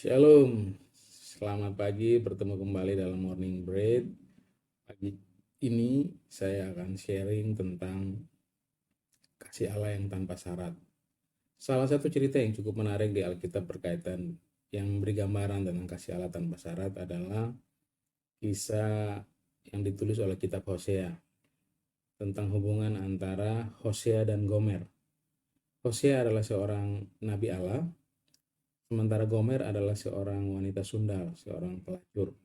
Shalom, selamat pagi, bertemu kembali dalam Morning Bread. Pagi ini saya akan sharing tentang kasih Allah yang tanpa syarat. Salah satu cerita yang cukup menarik di Alkitab berkaitan yang memberi gambaran tentang kasih Allah tanpa syarat adalah kisah yang ditulis oleh kitab Hosea tentang hubungan antara Hosea dan Gomer. Hosea adalah seorang nabi Allah, sementara Gomer adalah seorang wanita sundal, seorang pelacur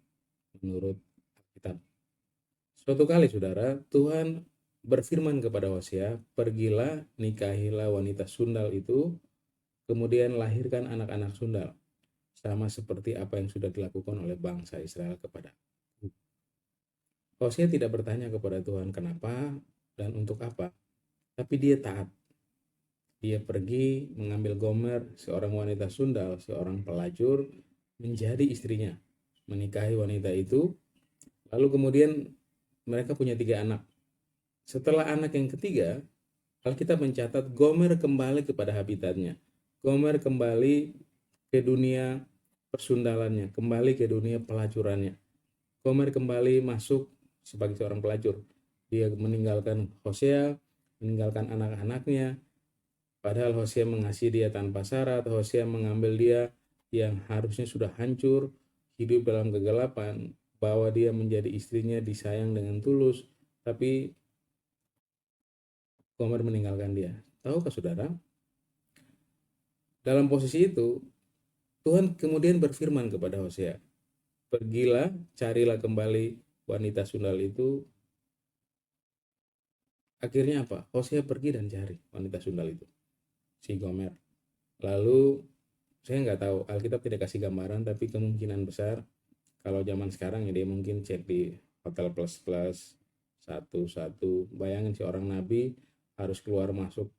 menurut Alkitab. Suatu kali saudara, Tuhan berfirman kepada Hosea, pergilah nikahilah wanita sundal itu, kemudian lahirkan anak-anak sundal, sama seperti apa yang sudah dilakukan oleh bangsa Israel kepada. Hosea tidak bertanya kepada Tuhan kenapa dan untuk apa, tapi dia taat. Dia pergi mengambil Gomer, seorang wanita sundal, seorang pelacur, menjadi istrinya, menikahi wanita itu, lalu kemudian mereka punya 3 anak. Setelah anak yang ketiga, Alkitab mencatat Gomer kembali kepada habitatnya. Gomer kembali ke dunia persundalannya, kembali ke dunia pelacurannya. Gomer kembali masuk sebagai seorang pelacur. Dia meninggalkan Hosea, meninggalkan anak-anaknya. Padahal Hosea mengasihi dia tanpa syarat. Hosea mengambil dia yang harusnya sudah hancur, hidup dalam kegelapan, bawa dia menjadi istrinya, disayang dengan tulus. Tapi Gomer meninggalkan dia. Tahukah saudara? Dalam posisi itu, Tuhan kemudian berfirman kepada Hosea, pergilah, carilah kembali wanita sundal itu. Akhirnya apa? Hosea pergi dan cari wanita sundal itu, si Gomer. Lalu, saya nggak tahu, Alkitab tidak kasih gambaran, tapi kemungkinan besar, kalau zaman sekarang ya dia mungkin cek di hotel plus-plus, satu-satu. Bayangin seorang nabi harus keluar masuk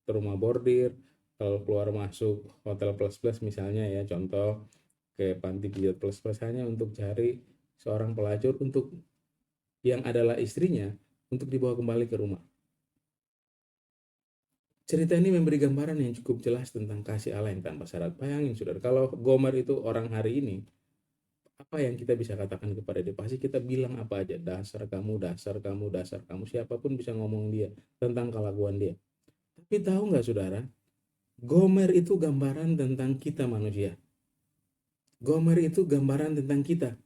ke rumah bordir, kalau keluar masuk hotel plus-plus misalnya ya, contoh ke panti pijat plus-plus hanya untuk cari seorang pelacur untuk yang adalah istrinya untuk dibawa kembali ke rumah. Cerita ini memberi gambaran yang cukup jelas tentang kasih Allah yang tanpa syarat. Bayangin saudara, kalau Gomer itu orang hari ini, apa yang kita bisa katakan kepada dia? Pasti kita bilang apa aja, dasar kamu, dasar kamu, dasar kamu. Siapapun bisa ngomong dia tentang kelakuan dia. Tapi tahu nggak saudara, Gomer itu gambaran tentang kita manusia. Gomer itu gambaran tentang kita.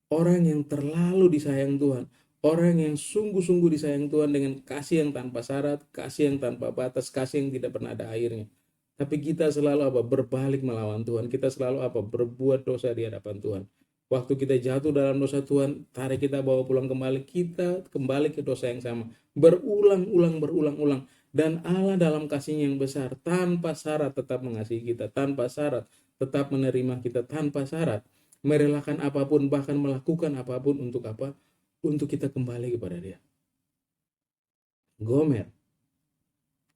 Orang yang terlalu disayang Tuhan. Orang yang sungguh-sungguh disayang Tuhan dengan kasih yang tanpa syarat, kasih yang tanpa batas, kasih yang tidak pernah ada akhirnya. Tapi kita selalu apa? Berbalik melawan Tuhan. Kita selalu apa? Berbuat dosa di hadapan Tuhan. Waktu kita jatuh dalam dosa Tuhan, tarik kita bawa pulang kembali, kita kembali ke dosa yang sama. Berulang-ulang, berulang-ulang. Dan Allah dalam kasihnya yang besar, tanpa syarat tetap mengasihi kita, tanpa syarat tetap menerima kita, tanpa syarat merelakan apapun, bahkan melakukan apapun untuk apa? Untuk kita kembali kepada dia. Gomer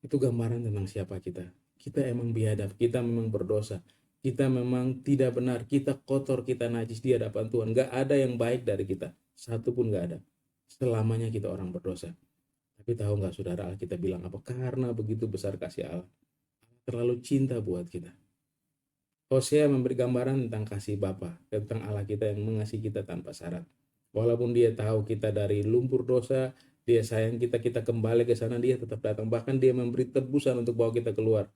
itu gambaran tentang siapa kita. Kita emang biadab, kita memang berdosa, kita memang tidak benar, kita kotor, kita najis di hadapan Tuhan. Gak ada yang baik dari kita, satu pun gak ada. Selamanya kita orang berdosa. Tapi tahu gak saudara, Alkitab bilang apa? Karena begitu besar kasih Allah, terlalu cinta buat kita. Hosea memberi gambaran tentang kasih Bapa, tentang Allah kita yang mengasihi kita tanpa syarat. Walaupun dia tahu kita dari lumpur dosa, dia sayang kita, kita kembali ke sana, dia tetap datang. Bahkan dia memberi tebusan untuk bawa kita keluar.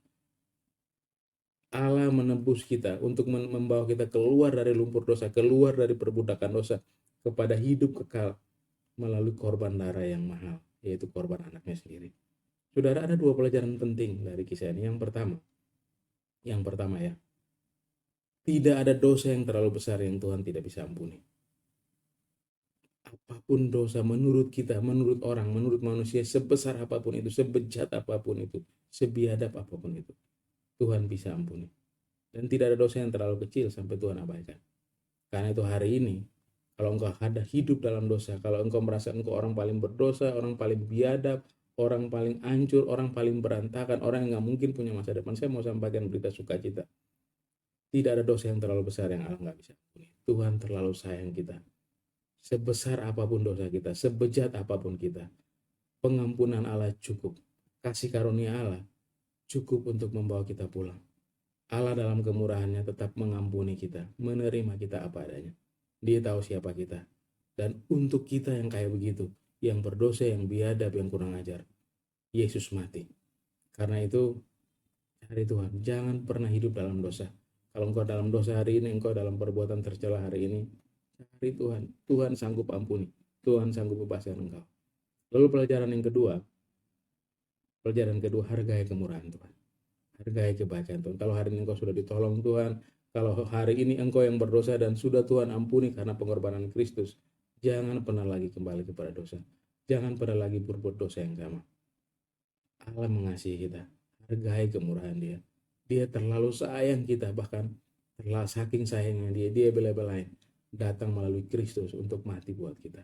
Allah menebus kita untuk membawa kita keluar dari lumpur dosa, keluar dari perbudakan dosa, kepada hidup kekal melalui korban darah yang mahal, yaitu korban anaknya sendiri. Saudara, ada 2 pelajaran penting dari kisah ini. Yang pertama ya, tidak ada dosa yang terlalu besar yang Tuhan tidak bisa ampuni. Apapun dosa menurut kita, menurut orang, menurut manusia, sebesar apapun itu, sebejat apapun itu, sebiadab apapun itu, Tuhan bisa ampuni. Dan tidak ada dosa yang terlalu kecil sampai Tuhan abaikan. Karena itu hari ini, kalau engkau ada hidup dalam dosa, kalau engkau merasa engkau orang paling berdosa, orang paling biadab, orang paling hancur, orang paling berantakan, orang yang gak mungkin punya masa depan, saya mau sampaikan berita sukacita. Tidak ada dosa yang terlalu besar yang Allah gak bisa ampuni. Tuhan terlalu sayang kita. Sebesar apapun dosa kita, sebejat apapun kita, pengampunan Allah cukup. Kasih karunia Allah cukup untuk membawa kita pulang. Allah dalam kemurahannya tetap mengampuni kita, menerima kita apa adanya. Dia tahu siapa kita. Dan untuk kita yang kayak begitu, yang berdosa, yang biadab, yang kurang ajar, Yesus mati. Karena itu, cari Tuhan. Jangan pernah hidup dalam dosa. Kalau engkau dalam dosa hari ini, engkau dalam perbuatan tercela hari ini, cari Tuhan. Tuhan sanggup ampuni. Tuhan sanggup bebaskan engkau. Lalu pelajaran kedua, hargai kemurahan Tuhan. Hargai kebaikan Tuhan. Kalau hari ini engkau sudah ditolong Tuhan, kalau hari ini engkau yang berdosa dan sudah Tuhan ampuni karena pengorbanan Kristus, jangan pernah lagi kembali kepada dosa. Jangan pernah lagi berbuat dosa yang sama. Allah mengasihi kita. Hargai kemurahan Dia. Dia terlalu sayang kita, bahkan terlalu saking sayangnya Dia bela-belain datang melalui Kristus untuk mati buat kita.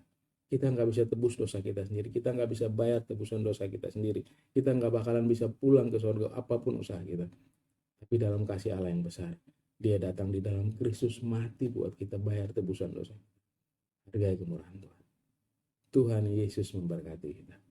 Kita nggak bisa tebus dosa kita sendiri. Kita nggak bisa bayar tebusan dosa kita sendiri. Kita nggak bakalan bisa pulang ke surga apapun usaha kita. Tapi dalam kasih Allah yang besar, Dia datang di dalam Kristus mati buat kita bayar tebusan dosa. Hargai kemurahan Tuhan. Tuhan Yesus memberkati kita.